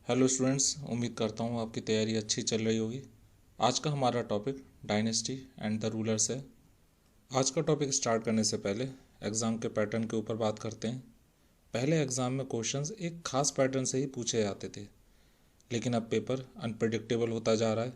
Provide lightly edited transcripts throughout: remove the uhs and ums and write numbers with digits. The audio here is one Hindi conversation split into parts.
हेलो स्टूडेंट्स, उम्मीद करता हूँ आपकी तैयारी अच्छी चल रही होगी। आज का हमारा topic dynasty and the rulers है। आज का टॉपिक स्टार्ट करने से पहले एग्ज़ाम के पैटर्न के ऊपर बात करते हैं। पहले एग्ज़ाम में क्वेश्चंस एक खास पैटर्न से ही पूछे जाते थे, लेकिन अब पेपर अनप्रेडिक्टेबल होता जा रहा है।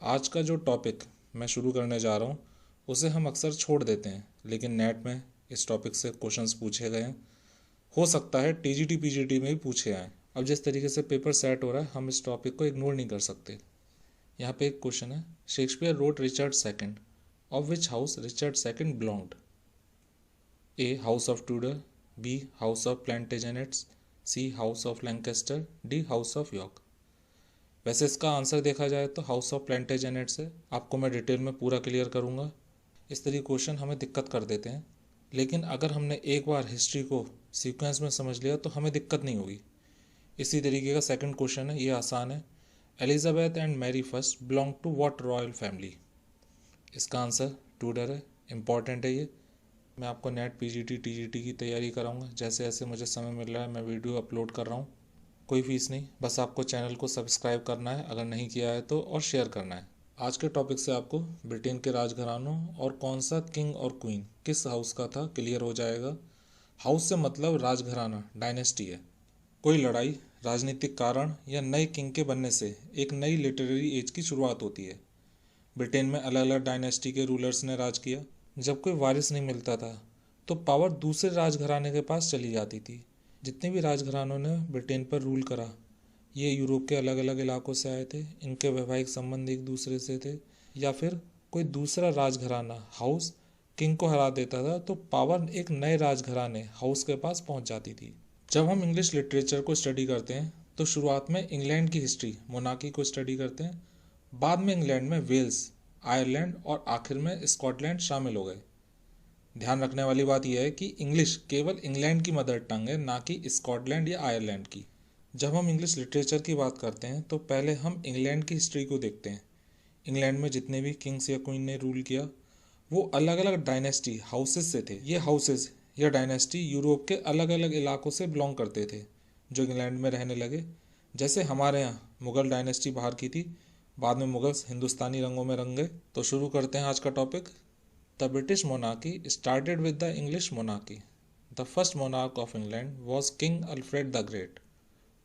आज का जो टॉपिक मैं शुरू करने जा रहा हूँ उसे हम अक्सर छोड़ देते हैं, लेकिन नेट में इस टॉपिक से क्वेश्चंस पूछे गए हैं। हो सकता है टीजीटी पीजीटी में भी पूछे आए। अब जिस तरीके से पेपर सेट हो रहा है, हम इस टॉपिक को इग्नोर नहीं कर सकते। यहाँ पे एक क्वेश्चन है, Shakespeare wrote Richard second, of which house Richard second belonged? A house of Tudor, B house of Plantagenets, C house of Lancaster, D house of York. वैसे इसका आंसर देखा जाए तो हाउस ऑफ प्लांटेजेनेट्स है। आपको मैं डिटेल में पूरा क्लियर करूँगा। इस तरीके क्वेश्चन हमें दिक्कत कर देते हैं, लेकिन अगर हमने एक बार हिस्ट्री को सीक्वेंस में समझ लिया तो हमें दिक्कत नहीं होगी। इसी तरीके का सेकंड क्वेश्चन है, ये आसान है। Elizabeth and Mary first belong to what royal family? इसका आंसर ट्यूडर है। इम्पॉर्टेंट है ये। मैं आपको नेट पीजीटी टीजीटी की तैयारी कराऊंगा। जैसे जैसे मुझे समय मिल रहा है मैं वीडियो अपलोड कर रहा हूँ। कोई फीस नहीं, बस आपको चैनल को सब्सक्राइब करना है अगर नहीं किया है तो, और शेयर करना है। आज के टॉपिक से आपको ब्रिटेन के राजघरानों और कौन सा किंग और क्वीन किस हाउस का था क्लियर हो जाएगा। हाउस से मतलब राजघराना, डायनेस्टी है। कोई लड़ाई, राजनीतिक कारण या नए किंग के बनने से एक नई लिटरेरी एज की शुरुआत होती है। ब्रिटेन में अलग अलग डायनेस्टी के रूलर्स ने राज किया। जब कोई वारिस नहीं मिलता था तो पावर दूसरे राजघराने के पास चली जाती थी। जितने भी राजघरानों ने ब्रिटेन पर रूल करा, ये यूरोप के अलग अलग इलाकों से आए थे। इनके वैवाहिक संबंध एक दूसरे से थे, या फिर कोई दूसरा राजघराना हाउस किंग को हरा देता था तो पावर एक नए राजघराने हाउस के पास पहुंच जाती थी। जब हम इंग्लिश लिटरेचर को स्टडी करते हैं तो शुरुआत में इंग्लैंड की हिस्ट्री, मोनार्की को स्टडी करते हैं। बाद में इंग्लैंड में वेल्स, आयरलैंड और आखिर में स्कॉटलैंड शामिल हो गए। ध्यान रखने वाली बात यह है कि इंग्लिश केवल इंग्लैंड की मदर टंग है, ना कि स्कॉटलैंड या आयरलैंड की। जब हम इंग्लिश लिटरेचर की बात करते हैं तो पहले हम इंग्लैंड की हिस्ट्री को देखते हैं। इंग्लैंड में जितने भी किंग्स या क्वीन ने रूल किया वो अलग अलग डायनेस्टी हाउसेस से थे। ये हाउसेस या डायनेस्टी यूरोप के अलग अलग इलाकों से बिलोंग करते थे जो इंग्लैंड में रहने लगे। जैसे हमारे यहाँ मुग़ल डायनेस्टी बाहर की थी, बाद में मुगल्स हिंदुस्तानी रंगों में रंग गए। तो शुरू करते हैं आज का topic. The British monarchy started with the English monarchy. The first monarch of England was king Alfred the great,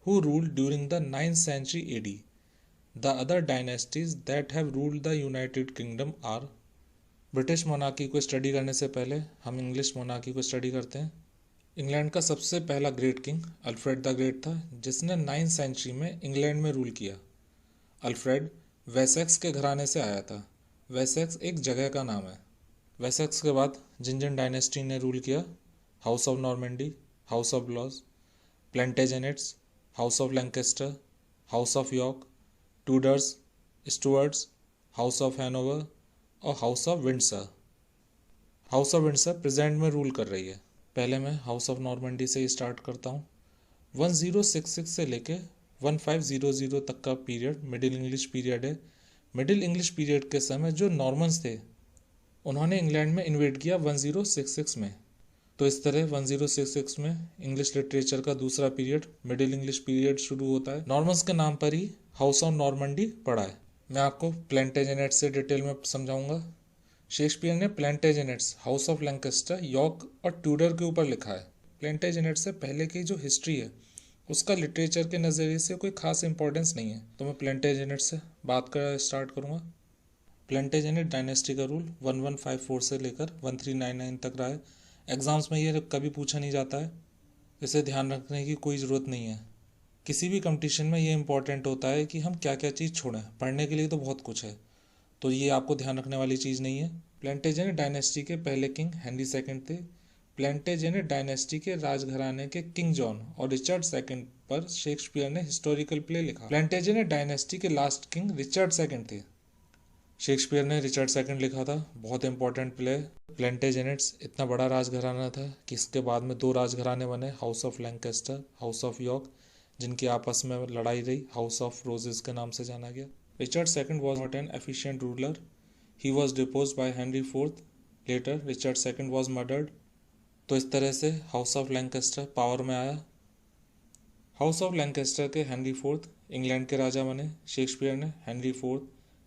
who ruled during the 9th century AD. The other dynasties that have ruled the United Kingdom are। British monarchy को स्टडी करने से पहले हम इंग्लिश मोनार्की को स्टडी करते हैं। इंग्लैंड का सबसे पहला great king Alfred the great था, जिसने 9th सेंचुरी में इंग्लैंड में रूल किया। अल्फ्रेड वेसेक्स के घराने से आया था। वेसेक्स एक जगह का नाम है। वेसेक्स के बाद जिन जिन डायनेस्टी ने रूल किया, house of Normandy, house of Blois, Plantagenets, house of Lancaster, house of York, Tudors, Stuarts, house of Hanover और house of Windsor. House of Windsor present में रूल कर रही है। पहले मैं हाउस ऑफ नॉर्मंडी से स्टार्ट करता हूँ। 1066 से लेके 1500 तक का पीरियड मिडिल इंग्लिश पीरियड है। मिडिल इंग्लिश पीरियड के समय जो नॉर्मन्स थे उन्होंने इंग्लैंड में इन्वेड किया 1066 में। तो इस तरह 1066 में इंग्लिश लिटरेचर का दूसरा पीरियड, मिडिल इंग्लिश पीरियड शुरू होता है। नॉर्मन्स के नाम पर ही हाउस ऑफ नॉर्मंडी पड़ा है। मैं आपको प्लेंटेजेनेट से डिटेल में समझाऊंगा। शेक्सपियर ने प्लेंटेजेनेट्स, हाउस ऑफ लैंकेस्टर, यॉर्क और ट्यूडर के ऊपर लिखा है। प्लेंटेजेनेट से पहले की जो हिस्ट्री है उसका लिटरेचर के नज़रिए से कोई खास इंपॉर्टेंस नहीं है, तो मैं प्लेंटेजेनेट से बात कर स्टार्ट करूँगा। प्लेंटेजेनेट डायनेस्टी का रूल 1154 से लेकर 1399 तक रहा है। एग्ज़ाम्स में ये कभी पूछा नहीं जाता है, इसे ध्यान रखने की कोई ज़रूरत नहीं है। किसी भी कंपटीशन में ये इंपॉर्टेंट होता है कि हम क्या क्या चीज़ छोड़ें। पढ़ने के लिए तो बहुत कुछ है, तो ये आपको ध्यान रखने वाली चीज़ नहीं है। प्लेंटेजेनेट डायनेस्टी के पहले किंग हेनरी सेकंड थे। प्लेंटेजेनेट डायनेस्टी के राजघराने के किंग जॉन और रिचर्ड सेकंड पर शेक्सपियर ने हिस्टोरिकल प्ले लिखा। प्लेंटेजेनेट डायनेस्टी के लास्ट किंग रिचर्ड सेकंड थे। शेक्सपियर ने रिचर्ड सेकंड लिखा था, बहुत इंपॉर्टेंट प्ले। प्लेंटेजेनेट्स इतना बड़ा राजघराना था कि इसके बाद में दो राजघराने बने, house of Lancaster, house of York, जिनकी आपस में लड़ाई रही, हाउस ऑफ रोजेस के नाम से जाना गया। Richard II was not an efficient ruler. He was deposed by Henry IV. Later, Richard II was murdered. तो इस तरह से हाउस ऑफ लैंकेस्टर पावर में आया हाउस ऑफ लैंकेस्टर के हेनरी फोर्थ इंग्लैंड के राजा बने। शेक्सपियर ने Henry fourth,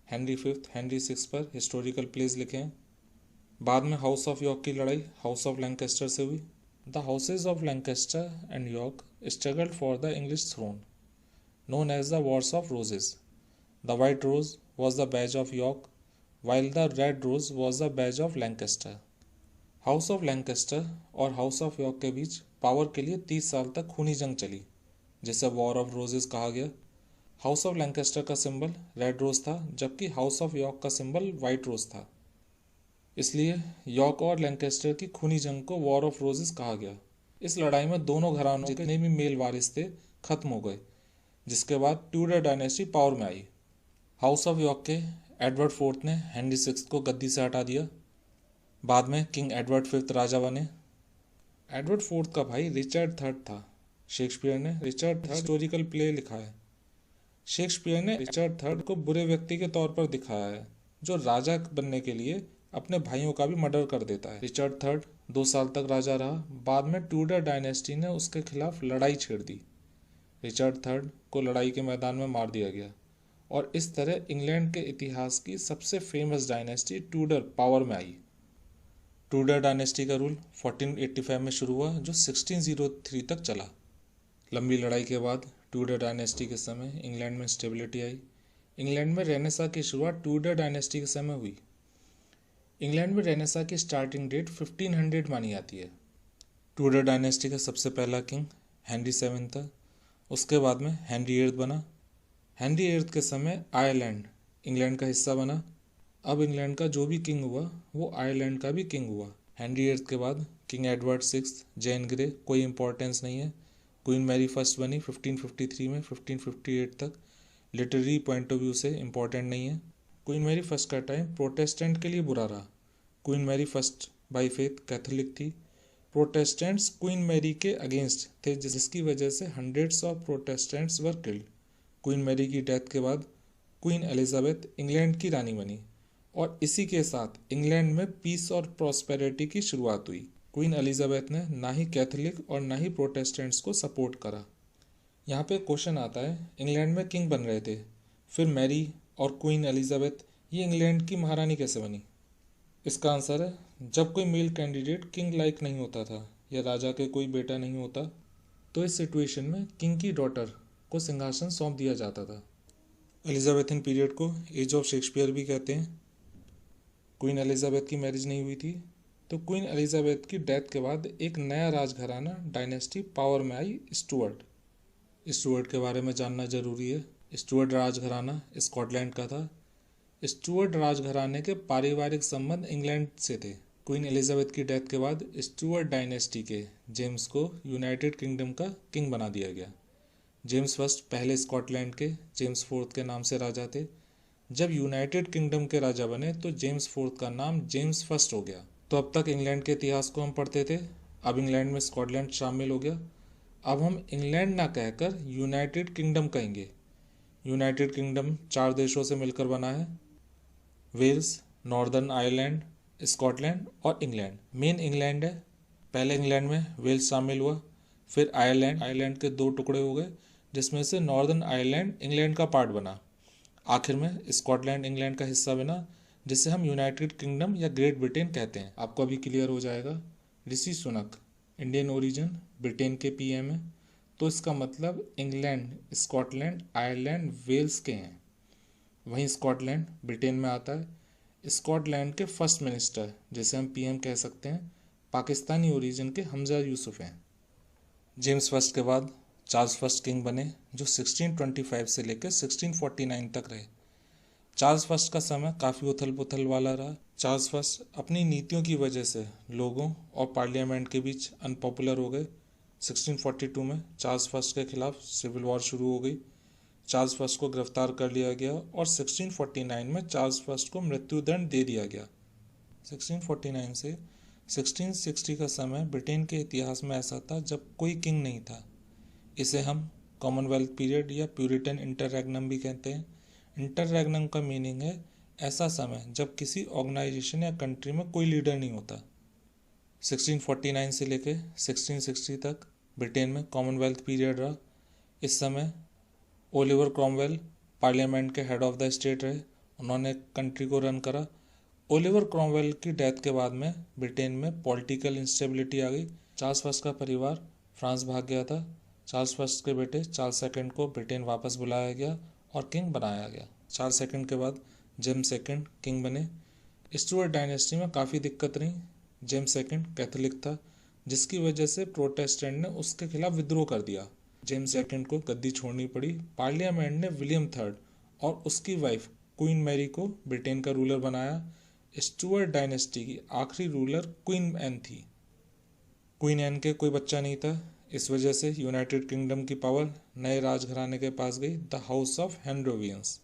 Henry fifth, Henry six पर हिस्टोरिकल प्लेज लिखे हैं। बाद में हाउस ऑफ यॉर्क की लड़ाई हाउस ऑफ लैंकेस्टर से हुई। The houses of Lancaster and York struggled for the English throne, known as the Wars of Roses. The white rose was the badge of York, while the red rose was the badge of Lancaster. House of Lancaster और हाउस ऑफ यॉर्क के बीच पावर के लिए 30 साल तक खूनी जंग चली, जिसे वॉर ऑफ रोजेस कहा गया। हाउस ऑफ लैंकेस्टर का सिंबल रेड रोज था, जबकि हाउस ऑफ यॉर्क का सिंबल वाइट रोज था। इसलिए यॉर्क और लैंकेस्टर की खूनी जंग को वॉर ऑफ रोजेस कहा गया। इस लड़ाई में दोनों घरानों के जितने भी मेल वारिस थे खत्म हो गए, जिसके बाद ट्यूडर डायनेस्टी पावर में आई। हाउस ऑफ यॉर्क के एडवर्ड फोर्थ ने हेनरी सिक्स को गद्दी से हटा दिया। बाद में किंग एडवर्ड फिफ्थ राजा बने। एडवर्ड फोर्थ का भाई रिचर्ड थर्ड था। शेक्सपियर ने रिचर्ड थर्ड हिस्टोरिकल प्ले लिखा है। शेक्सपियर ने रिचर्ड थर्ड को बुरे व्यक्ति के तौर पर दिखाया है, जो राजा बनने के लिए अपने भाइयों का भी मर्डर कर देता है। रिचर्ड थर्ड 2 साल तक राजा रहा। बाद में ट्यूडर डायनेस्टी ने उसके खिलाफ लड़ाई छेड़ दी। रिचर्ड थर्ड को लड़ाई के मैदान में मार दिया गया और इस तरह इंग्लैंड के इतिहास की सबसे फेमस डायनेस्टी ट्यूडर पावर में आई। ट्यूडर डायनेस्टी का रूल 1485 में शुरू हुआ, जो 1603 तक चला। लंबी लड़ाई के बाद ट्यूडर डायनेस्टी के समय इंग्लैंड में स्टेबिलिटी आई। इंग्लैंड में रेनेसा की शुरुआत ट्यूडर डायनेस्टी के समय हुई। इंग्लैंड में रेनेसा की स्टार्टिंग डेट 1500 मानी जाती है। ट्यूडर डायनेस्टी का सबसे पहला किंग हेनरी सेवन था। उसके बाद में हेनरी एट्थ बना। हेनरी एट्थ के समय आयरलैंड इंग्लैंड का हिस्सा बना। अब इंग्लैंड का जो भी किंग हुआ वो आयरलैंड का भी किंग हुआ। हेनरी एट्थ के बाद king Edward six, Jain grey कोई इंपॉर्टेंस नहीं है। क्वीन मैरी फर्स्ट बनी 1553 में 1558 तक, लिटरेरी पॉइंट ऑफ व्यू से इम्पॉर्टेंट नहीं है। क्वीन मैरी फर्स्ट का टाइम प्रोटेस्टेंट के लिए बुरा रहा। Queen Mary first by faith Catholic थी। प्रोटेस्टेंट्स क्वीन मैरी के अगेंस्ट थे, जिसकी वजह से hundreds of Protestants were killed. Queen Mary की डेथ के बाद क्वीन एलिजाबेथ इंग्लैंड की रानी बनी और इसी के साथ इंग्लैंड में पीस और प्रॉस्पेरिटी की शुरुआत हुई। क्वीन एलिजाबेथ ने ना ही कैथोलिक और ना ही प्रोटेस्टेंट्स को सपोर्ट करा। यहाँ पे क्वेश्चन आता है, इंग्लैंड में किंग बन रहे थे, फिर मैरी और क्वीन एलिजाबेथ ये इंग्लैंड की महारानी कैसे बनी? इसका आंसर है, जब कोई मेल कैंडिडेट किंग लाइक नहीं होता था या राजा के कोई बेटा नहीं होता, तो इस सिचुएशन में किंग की डॉटर को सिंहासन सौंप दिया जाता था। एलिजाबेथन पीरियड को एज ऑफ शेक्सपियर भी कहते हैं। क्वीन एलिजाबेथ की मैरिज नहीं हुई थी, तो क्वीन एलिजाबेथ की डेथ के बाद एक नया राजघराना डायनेस्टी पावर में आई, स्टुअर्ट। स्टुअर्ट के बारे में जानना जरूरी है। स्टुअर्ट राजघराना स्कॉटलैंड का था। स्टुअर्ट राजघराने के पारिवारिक संबंध इंग्लैंड से थे। क्वीन एलिजाबेथ की डेथ के बाद स्टुअर्ट डायनेस्टी के जेम्स को यूनाइटेड किंगडम का किंग बना दिया गया। जेम्स फर्स्ट पहले स्कॉटलैंड के जेम्स फोर्थ के नाम से राजा थे। जब यूनाइटेड किंगडम के राजा बने तो जेम्स फोर्थ का नाम जेम्स फर्स्ट हो गया। तो अब तक इंग्लैंड के इतिहास को हम पढ़ते थे, अब इंग्लैंड में स्कॉटलैंड शामिल हो गया। अब हम इंग्लैंड ना कहकर यूनाइटेड किंगडम कहेंगे। यूनाइटेड किंगडम 4 देशों से मिलकर बना है, वेल्स, नॉर्दर्न आयरलैंड, स्कॉटलैंड और इंग्लैंड। मेन इंग्लैंड है। पहले इंग्लैंड में वेल्स शामिल हुआ, फिर आयरलैंड के 2 टुकड़े हो गए, जिसमें से नॉर्दर्न आयरलैंड इंग्लैंड का पार्ट बना। आखिर में स्कॉटलैंड इंग्लैंड का हिस्सा बना, जिसे हम यूनाइटेड किंगडम या ग्रेट ब्रिटेन कहते हैं। आपको अभी क्लियर हो जाएगा। Rishi Sunak Indian origin, Britain के पीएम है, तो इसका मतलब इंग्लैंड, स्कॉटलैंड, आयरलैंड, वेल्स के हैं। वहीं स्कॉटलैंड ब्रिटेन में आता है। स्कॉटलैंड के फर्स्ट मिनिस्टर, जिसे हम पीएम कह सकते हैं, पाकिस्तानी ओरिजिन के हमजा यूसुफ हैं। जेम्स फर्स्ट के बाद चार्ल्स फर्स्ट किंग बने, जो 1625 से लेकर 1649 तक रहे। चार्ल्स फर्स्ट का समय काफ़ी उथल पुथल वाला रहा। चार्ल्स फर्स्ट अपनी नीतियों की वजह से लोगों और पार्लियामेंट के बीच अनपॉपुलर हो गए। 1642 में चार्ल्स फर्स्ट के खिलाफ सिविल वॉर शुरू हो गई। चार्ल्स फर्स्ट को गिरफ्तार कर लिया गया और 1649 में चार्ल्स फर्स्ट को मृत्युदंड दे दिया गया। 1649 से 1660 का समय ब्रिटेन के इतिहास में ऐसा था जब कोई किंग नहीं था। इसे हम कॉमनवेल्थ पीरियड या प्यूरिटन इंटररेग्नम भी कहते हैं। इंटररेग्नम का मीनिंग है ऐसा समय जब किसी ऑर्गेनाइजेशन या कंट्री में कोई लीडर नहीं होता। 1649 से लेकर 1660 तक ब्रिटेन में कॉमनवेल्थ पीरियड रहा। इस समय ओलिवर क्रॉमवेल पार्लियामेंट के हेड ऑफ द स्टेट रहे, उन्होंने कंट्री को रन करा। ओलिवर क्रॉमवेल की डेथ के बाद में ब्रिटेन में पॉलिटिकल इंस्टेबिलिटी आ गई। चार्ल्स फर्स्ट का परिवार फ्रांस भाग गया था। चार्ल्स फर्स्ट के बेटे चार्ल्स सेकंड को ब्रिटेन वापस बुलाया गया और किंग बनाया गया। चार्ल्स सेकंड के बाद जेम्स सेकंड किंग बने। स्टुअर्ट डायनेस्टी में काफ़ी दिक्कत रही। जेम्स सेकंड कैथोलिक था, जिसकी वजह से प्रोटेस्टेंट ने उसके खिलाफ विद्रोह कर दिया। जेम्स सेकंड को गद्दी छोड़नी पड़ी। पार्लियामेंट ने विलियम थर्ड और उसकी वाइफ क्वीन मैरी को ब्रिटेन का रूलर बनाया। स्टुअर्ट डायनेस्टी की आखिरी रूलर क्वीन एन थी। क्वीन एन के कोई बच्चा नहीं था, इस वजह से यूनाइटेड किंगडम की पावर नए राजघराने के पास गई, द हाउस ऑफ हेनरोवियंस।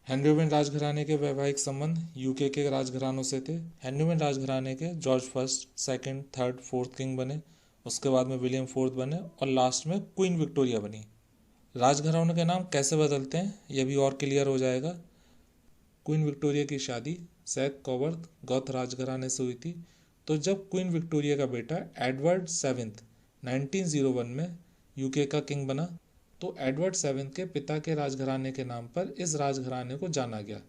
हेनरोवियन राजघराने के वैवाहिक संबंध यूके के राजघरानों से थे। हेनरोवियन राजघराने के George first, second, third, fourth king बने, उसके बाद में विलियम फोर्थ बने और लास्ट में क्वीन विक्टोरिया बनी। राजघरानों के नाम कैसे बदलते हैं यह भी और क्लियर हो जाएगा। क्वीन विक्टोरिया की शादी सेथ कॉवर्थ गॉथ राजघराने से हुई थी। तो जब क्वीन विक्टोरिया का बेटा एडवर्ड सेवेंथ 1901 में यूके का किंग बना, तो एडवर्ड सेवेंथ के पिता के राजघराने के नाम पर इस राजघराने को जाना गया।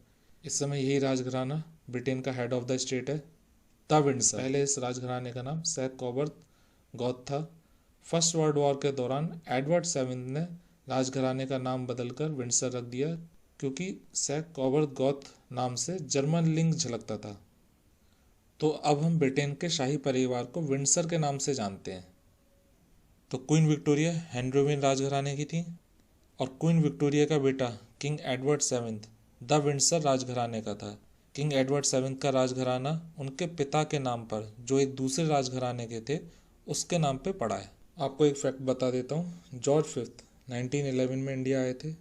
इस समय यही राजघराना ब्रिटेन का हेड ऑफ द स्टेट है, द विंडसर। पहले इस राजघराने का नाम सेथ कॉवर्थ गॉथ था। फर्स्ट वर्ल्ड वॉर के दौरान एडवर्ड सेवेंथ ने राजघराने का नाम बदलकर विंडसर रख दिया, क्योंकि सेथ कॉवर्थ गॉथ नाम से जर्मन लिंग झलकता था। तो अब हम ब्रिटेन के शाही परिवार को विंडसर के नाम से जानते हैं। तो क्वीन विक्टोरिया हेनरोवियन राजघराने की थी और क्वीन विक्टोरिया का बेटा king Edward seventh the Windsor राजघराने का था। किंग एडवर्ड सेवेंथ का राजघराना उनके पिता के नाम पर, जो एक दूसरे राजघराने के थे, उसके नाम पे पड़ा है। आपको एक फैक्ट बता देता हूँ। जॉर्ज फिफ्थ 1911 में इंडिया आए थे।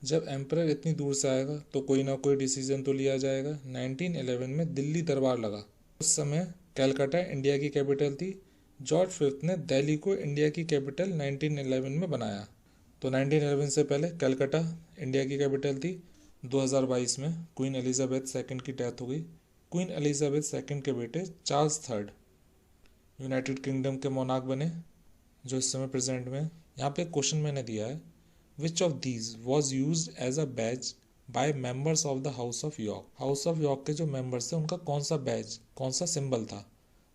जब एम्परर इतनी दूर से आएगा तो कोई ना कोई डिसीजन तो लिया जाएगा। 1911 में दिल्ली दरबार लगा। उस समय कलकत्ता इंडिया की कैपिटल थी। जॉर्ज फिफ्थ ने दिल्ली को इंडिया की कैपिटल 1911 में बनाया। तो 1911 से पहले कलकत्ता इंडिया की कैपिटल थी। 2022 में क्वीन एलिजाबेथ सेकंड की डेथ हो गई। क्वीन एलिजाबेथ सेकंड के बेटे चार्ल्स थर्ड यूनाइटेड किंगडम के मोनार्क बने, जो इस समय प्रेजेंट में। यहाँ पे क्वेश्चन मैंने दिया है, which of these was use as a badge by members of the House of York. House of York के जो मेंबर्स थे उनका कौन सा बैज, कौन सा सिंबल था?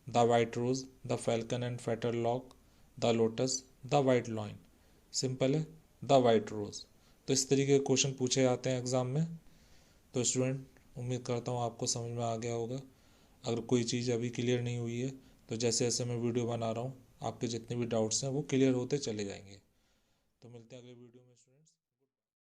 The white rose, the falcon and fetterlock, the lotus, the white lion. Simple है, द वाइट रोज। तो इस तरीके के क्वेश्चन पूछे जाते हैं एग्जाम में। तो स्टूडेंट, उम्मीद करता हूँ आपको समझ में आ गया होगा। अगर कोई चीज़ अभी क्लियर नहीं हुई है तो जैसे जैसे मैं वीडियो बना रहा हूँ, आपके जितने भी डाउट्स हैं वो क्लियर होते चले जाएंगे। तो मिलते हैं अगले वीडियो में स्टूडेंट्स।